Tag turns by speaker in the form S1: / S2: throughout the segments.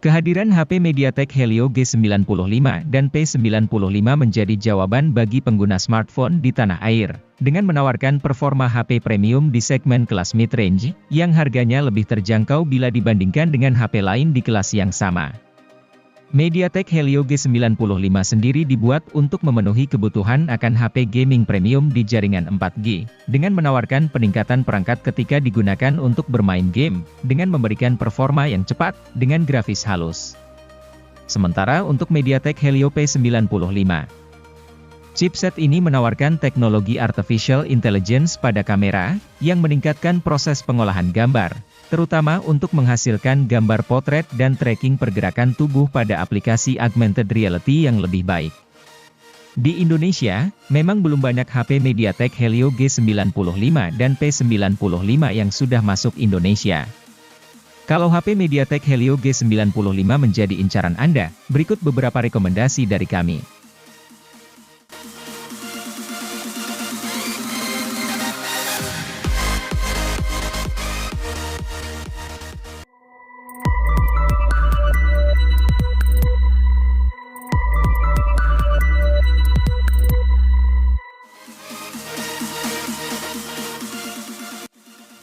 S1: Kehadiran HP MediaTek Helio G95 dan P95 menjadi jawaban bagi pengguna smartphone di tanah air, dengan menawarkan performa HP premium di segmen kelas mid-range, yang harganya lebih terjangkau bila dibandingkan dengan HP lain di kelas yang sama. MediaTek Helio G95 sendiri dibuat untuk memenuhi kebutuhan akan HP gaming premium di jaringan 4G, dengan menawarkan peningkatan perangkat ketika digunakan untuk bermain game, dengan memberikan performa yang cepat, dengan grafis halus. Sementara untuk MediaTek Helio P95, chipset ini menawarkan teknologi Artificial Intelligence pada kamera, yang meningkatkan proses pengolahan gambar, terutama untuk menghasilkan gambar potret dan tracking pergerakan tubuh pada aplikasi augmented reality yang lebih baik. Di Indonesia, memang belum banyak HP MediaTek Helio G95 dan P95 yang sudah masuk Indonesia. Kalau HP MediaTek Helio G95 menjadi incaran Anda, berikut beberapa rekomendasi dari kami.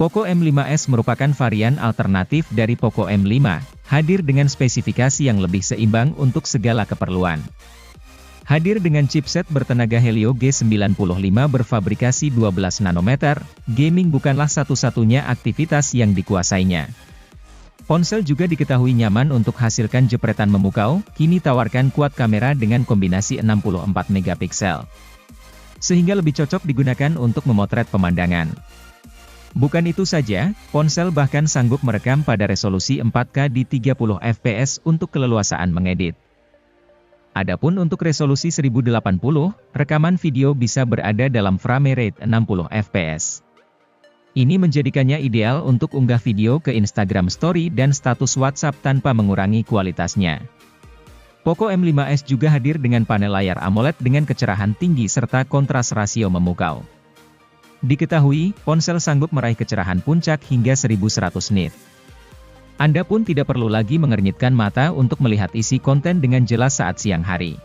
S1: Poco M5s merupakan varian alternatif dari Poco M5, hadir dengan spesifikasi yang lebih seimbang untuk segala keperluan. Hadir dengan chipset bertenaga Helio G95 berfabrikasi 12 nanometer, gaming bukanlah satu-satunya aktivitas yang dikuasainya. Ponsel juga diketahui nyaman untuk hasilkan jepretan memukau, kini tawarkan kuat kamera dengan kombinasi 64 megapiksel. Sehingga lebih cocok digunakan untuk memotret pemandangan. Bukan itu saja, ponsel bahkan sanggup merekam pada resolusi 4K di 30 fps untuk keleluasaan mengedit. Adapun untuk resolusi 1080, rekaman video bisa berada dalam frame rate 60 fps. Ini menjadikannya ideal untuk unggah video ke Instagram Story dan status WhatsApp tanpa mengurangi kualitasnya. Poco M5s juga hadir dengan panel layar AMOLED dengan kecerahan tinggi serta kontras rasio memukau. Diketahui, ponsel sanggup meraih kecerahan puncak hingga 1100 nit. Anda pun tidak perlu lagi mengernyitkan mata untuk melihat isi konten dengan jelas saat siang hari.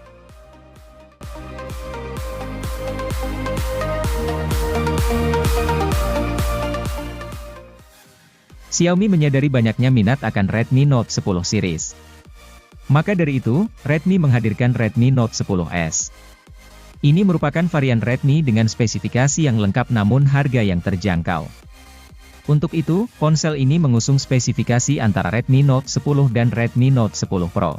S1: Xiaomi menyadari banyaknya minat akan Redmi Note 10 series. Maka dari itu, Redmi menghadirkan Redmi Note 10s. Ini merupakan varian Redmi dengan spesifikasi yang lengkap namun harga yang terjangkau. Untuk itu, ponsel ini mengusung spesifikasi antara Redmi Note 10 dan Redmi Note 10 Pro.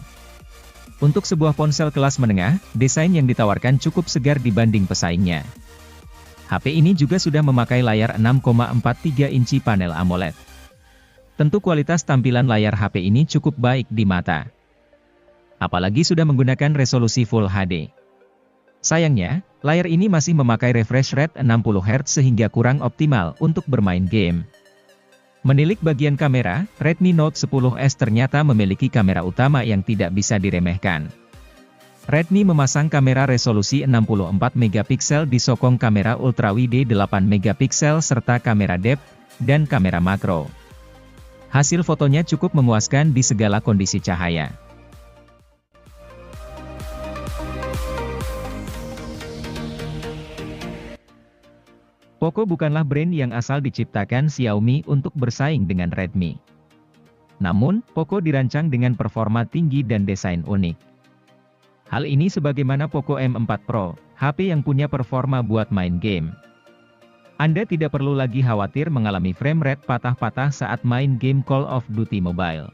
S1: Untuk sebuah ponsel kelas menengah, desain yang ditawarkan cukup segar dibanding pesaingnya. HP ini juga sudah memakai layar 6,43 inci panel AMOLED. Tentu kualitas tampilan layar HP ini cukup baik di mata. Apalagi sudah menggunakan resolusi Full HD. Sayangnya, layar ini masih memakai refresh rate 60 Hz sehingga kurang optimal untuk bermain game. Menilik bagian kamera, Redmi Note 10s ternyata memiliki kamera utama yang tidak bisa diremehkan. Redmi memasang kamera resolusi 64 megapiksel disokong kamera ultrawide 8 megapiksel serta kamera depth dan kamera makro. Hasil fotonya cukup memuaskan di segala kondisi cahaya. Poco bukanlah brand yang asal diciptakan Xiaomi untuk bersaing dengan Redmi. Namun, Poco dirancang dengan performa tinggi dan desain unik. Hal ini sebagaimana Poco M4 Pro, HP yang punya performa buat main game. Anda tidak perlu lagi khawatir mengalami frame rate patah-patah saat main game Call of Duty Mobile.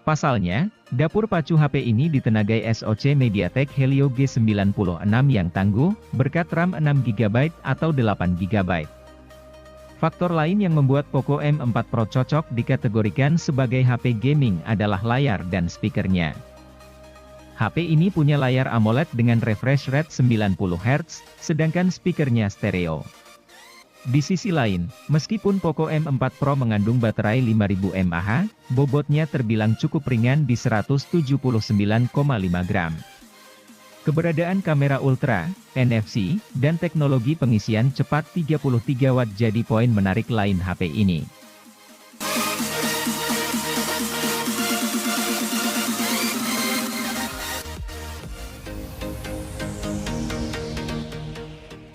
S1: Pasalnya, dapur pacu HP ini ditenagai SoC MediaTek Helio G96 yang tangguh, berkat RAM 6GB atau 8GB. Faktor lain yang membuat Poco M4 Pro cocok dikategorikan sebagai HP gaming adalah layar dan speakernya. HP ini punya layar AMOLED dengan refresh rate 90 Hz, sedangkan speakernya stereo. Di sisi lain, meskipun Poco M4 Pro mengandung baterai 5000 mAh, bobotnya terbilang cukup ringan di 179,5 gram. Keberadaan kamera ultra, NFC, dan teknologi pengisian cepat 33 Watt jadi poin menarik lain HP ini.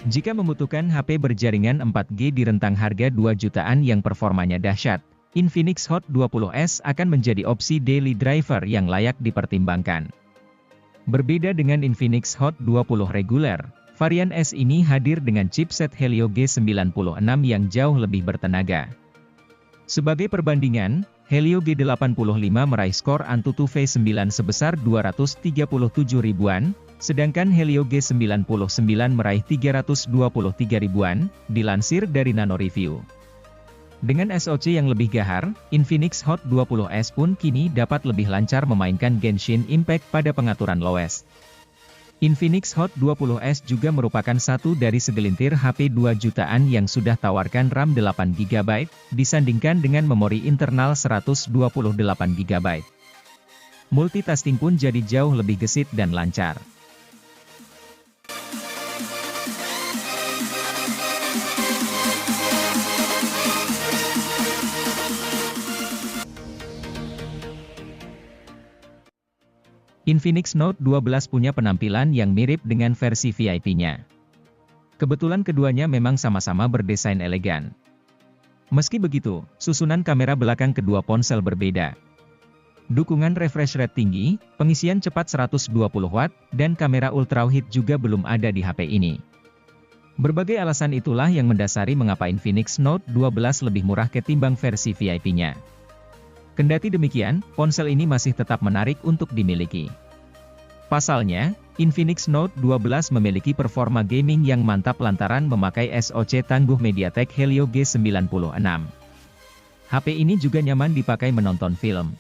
S1: Jika membutuhkan HP berjaringan 4G di rentang harga 2 jutaan yang performanya dahsyat, Infinix Hot 20s akan menjadi opsi daily driver yang layak dipertimbangkan. Berbeda dengan Infinix Hot 20 reguler, varian S ini hadir dengan chipset Helio G96 yang jauh lebih bertenaga. Sebagai perbandingan, Helio G85 meraih skor AnTuTu V9 sebesar 237 ribuan, sedangkan Helio G99 meraih 323 ribuan, dilansir dari Nano Review. Dengan SoC yang lebih gahar, Infinix Hot 20s pun kini dapat lebih lancar memainkan Genshin Impact pada pengaturan lowes. Infinix Hot 20s juga merupakan satu dari segelintir HP 2 jutaan yang sudah tawarkan RAM 8GB, disandingkan dengan memori internal 128GB. Multitasking pun jadi jauh lebih gesit dan lancar. Infinix Note 12 punya penampilan yang mirip dengan versi VIP-nya. Kebetulan keduanya memang sama-sama berdesain elegan. Meski begitu, susunan kamera belakang kedua ponsel berbeda. Dukungan refresh rate tinggi, pengisian cepat 120 Watt, dan kamera ultrawide juga belum ada di HP ini. Berbagai alasan itulah yang mendasari mengapa Infinix Note 12 lebih murah ketimbang versi VIP-nya. Kendati demikian, ponsel ini masih tetap menarik untuk dimiliki. Pasalnya, Infinix Note 12 memiliki performa gaming yang mantap lantaran memakai SoC tangguh MediaTek Helio G96. HP ini juga nyaman dipakai menonton film.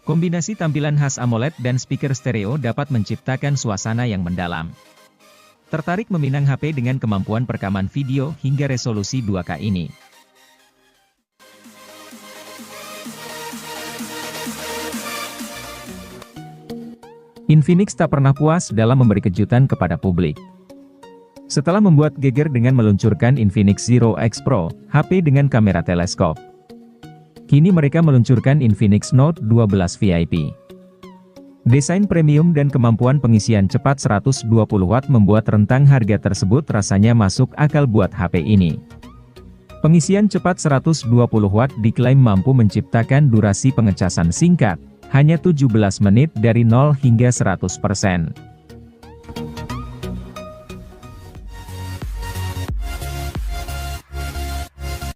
S1: Kombinasi tampilan khas AMOLED dan speaker stereo dapat menciptakan suasana yang mendalam. Tertarik meminang HP dengan kemampuan perekaman video hingga resolusi 2K ini? Infinix tak pernah puas dalam memberi kejutan kepada publik. Setelah membuat geger dengan meluncurkan Infinix Zero X Pro, HP dengan kamera teleskop, kini mereka meluncurkan Infinix Note 12 VIP. Desain premium dan kemampuan pengisian cepat 120 Watt membuat rentang harga tersebut rasanya masuk akal buat HP ini. Pengisian cepat 120 Watt diklaim mampu menciptakan durasi pengecasan singkat, hanya 17 menit dari 0 hingga 100%.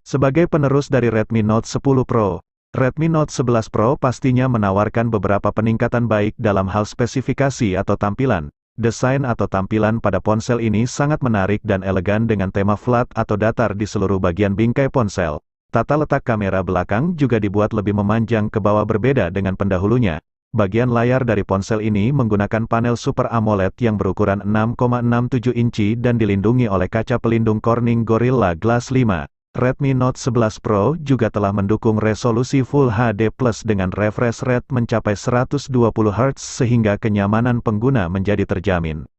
S2: Sebagai penerus dari Redmi Note 10 Pro, Redmi Note 11 Pro pastinya menawarkan beberapa peningkatan baik dalam hal spesifikasi atau tampilan. Desain atau tampilan pada ponsel ini sangat menarik dan elegan dengan tema flat atau datar di seluruh bagian bingkai ponsel. Tata letak kamera belakang juga dibuat lebih memanjang ke bawah berbeda dengan pendahulunya. Bagian layar dari ponsel ini menggunakan panel Super AMOLED yang berukuran 6,67 inci dan dilindungi oleh kaca pelindung Corning Gorilla Glass 5. Redmi Note 11 Pro juga telah mendukung resolusi Full HD+ dengan refresh rate mencapai 120 Hz sehingga kenyamanan pengguna menjadi terjamin.